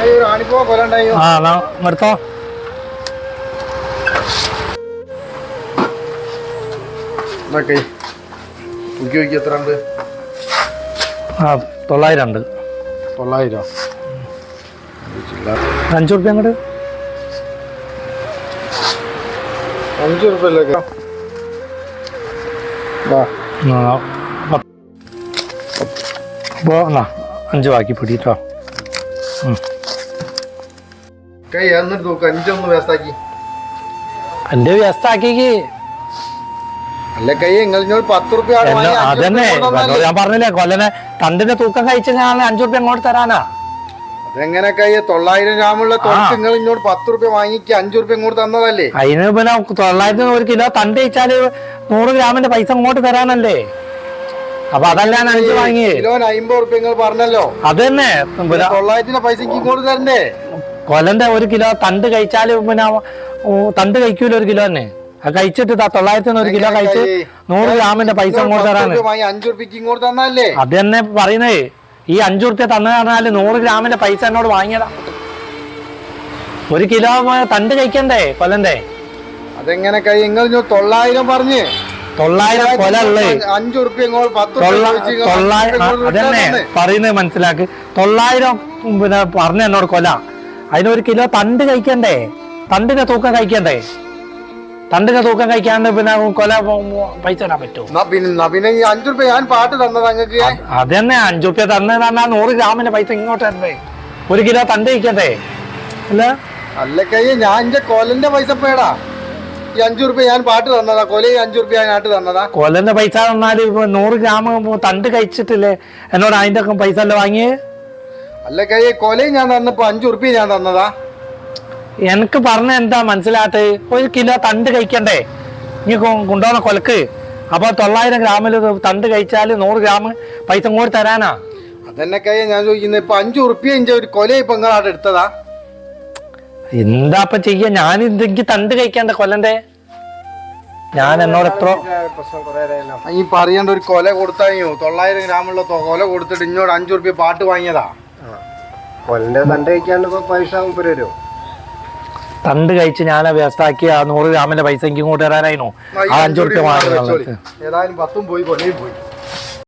എടുത്തോ. എത്ര ഉണ്ട്? 900 ഉണ്ട്. 900. 5 റുപ്യ അങ്ങോട്ട്. 5 റുപ്യല്ലേ? 5 ബാക്കി പിടിട്ടോ. കൈ എന്നിട്ട് നോക്ക്. 5 ഒന്ന് വേസ്റ്റാക്കി. എന്റെ വേസ്റ്റാക്കി അല്ല കൈ നിങ്ങൾ 10 റുപ്യ. അതന്നെ ഞാൻ പറഞ്ഞില്ലേ, കൊല്ലനെ തണ്ടിന്റെ തൂക്കം കഴിച്ച ഞാൻ 5 റുപ്യ അങ്ങോട്ട് തരാനാ. അതെങ്ങനെ കൈ? 900 ഗ്രാമുള്ള നിങ്ങൾ ഇങ്ങോട്ട് 10 റുപ്യ വാങ്ങിക്ക് 5 റുപ്യ ഇങ്ങോട്ട് തന്നതല്ലേ? അതിന് പിന്നെ 900 1 കിലോ തണ്ട് കഴിച്ചാല് 100 ഗ്രാമിന്റെ പൈസ അങ്ങോട്ട് തരാനല്ലേ. അപ്പൊ അതല്ല ഞാൻ 5 വാങ്ങി. കിലോന് 50 റുപ്യ നിങ്ങൾ പറഞ്ഞല്ലോ. അത് തന്നെ 900 പൈസ ഇങ്ങോട്ട് തരണ്ടേ? കൊല്ലന്റെ 1 കിലോ തണ്ട് കഴിച്ചാല് പിന്നെ തണ്ട് കഴിക്കൂല 1 കിലോ തന്നെ. അത് കഴിച്ചിട്ട് 900 1 കിലോ കഴിച്ച് 100 ഗ്രാമിന്റെ പൈസ അങ്ങോട്ട് തരാണ്. 5 റുപ്യക്ക് ഇങ്ങോട്ട് തന്നല്ലേ? അത് തന്നെ പറയുന്നേ. ഈ 5 റുപ്യ തന്നു പറഞ്ഞാല് 100 ഗ്രാമിന്റെ പൈസ എന്നോട് വാങ്ങിയതാ. 1 കിലോ തണ്ട് കഴിക്കണ്ടേ കൊല്ലന്റെ? അതെങ്ങനെ കൈ? നിങ്ങൾ 900 പറഞ്ഞ് 900 കൊല ഉള്ളേ. 5 റുപ്യ അതന്നെ പറയുന്നത് മനസ്സിലാക്ക്. 900 പിന്നെ പറഞ്ഞ എന്നോട് കൊല. അതിന് 1 കിലോ തണ്ട് കഴിക്കണ്ടേ? തണ്ടിന്റെ തൂക്കം കഴിക്കണ്ടേ? തണ്ടിന്റെ തൂക്കം കഴിക്കാണ്ട് പിന്നെ കൊല പൈസ തരാൻ പറ്റുമോ? പിന്നെ 5 റുപ്യ ഞാൻ പാട്ട് തന്നത് അങ്ങക്ക്. അത് തന്നെ 5 റുപ്യ തന്നത് പറഞ്ഞാൽ 100 ഗ്രാമിന്റെ പൈസ ഇങ്ങോട്ട് തരണ്ടേ? 1 കിലോ തണ്ട് കഴിക്കണ്ടേ? അല്ല അല്ല കൈ, ഞാൻ എന്റെ കൊലന്റെ പൈസ പേടാ. ഈ 5 റുപ്യ ഞാൻ പാട്ട് തന്നതാ. കൊല 5 റുപ്യ ഞാനാട്ട് തന്നതാ. കൊലന്റെ പൈസ തന്നാല് 100 ഗ്രാം തണ്ട് കഴിച്ചിട്ടില്ലേ എന്നോട് അതിന്റെ ഒക്കെ പൈസ അല്ലേ വാങ്ങിയേ? അല്ല കൈ, കൊലയും ഞാൻ തന്നപ്പോ 5 റുപ്യ ഞാൻ തന്നതാ. എനിക്ക് പറഞ്ഞ എന്താ മനസ്സിലാത്ത? 1 കിലോ തണ്ട് കഴിക്കണ്ടേ നീ കൊണ്ടുപോകുന്ന കൊലക്ക്? അപ്പൊ 900 ഗ്രാമില് തണ്ട് കഴിച്ചാല് 100 ഗ്രാം പൈസ ഇങ്ങോട്ട് തരാനാ. അതന്നെ കൈ ഞാൻ ചോദിക്കുന്നത്. ഇപ്പൊ 5 റുപ്യ ഒരു കൊല ഇപ്പൊ നിങ്ങളാട്ട് എടുത്തതാ. എന്താ ഇപ്പൊ ചെയ്യാ? ഞാൻ എനിക്ക് തണ്ട് കഴിക്കണ്ട കൊല്ലന്റെ. ഞാൻ എന്നോട് എത്ര ഈ പറയണ്ട ഒരു കൊല കൊടുത്തായോ? 900 ഗ്രാമുള്ള കൊല കൊടുത്തിട്ട് ഇങ്ങോട്ട് 5 റുപ്യ പാട്ട് വാങ്ങിയതാ. കൊലന്റെ തണ്ട് കഴിക്കാണ്ട് പൈസ വരുമോ? തണ്ട് കഴിച്ച് ഞാൻ വ്യവസ്ഥാക്കി 100 ഗ്രാമിന്റെ പൈസ എനിക്ക് ഇങ്ങോട്ട് തരാനായിരുന്നു. 5 റുപ്യ വാങ്ങി. ഏതായാലും 10 പോയി കൊലയും പോയി.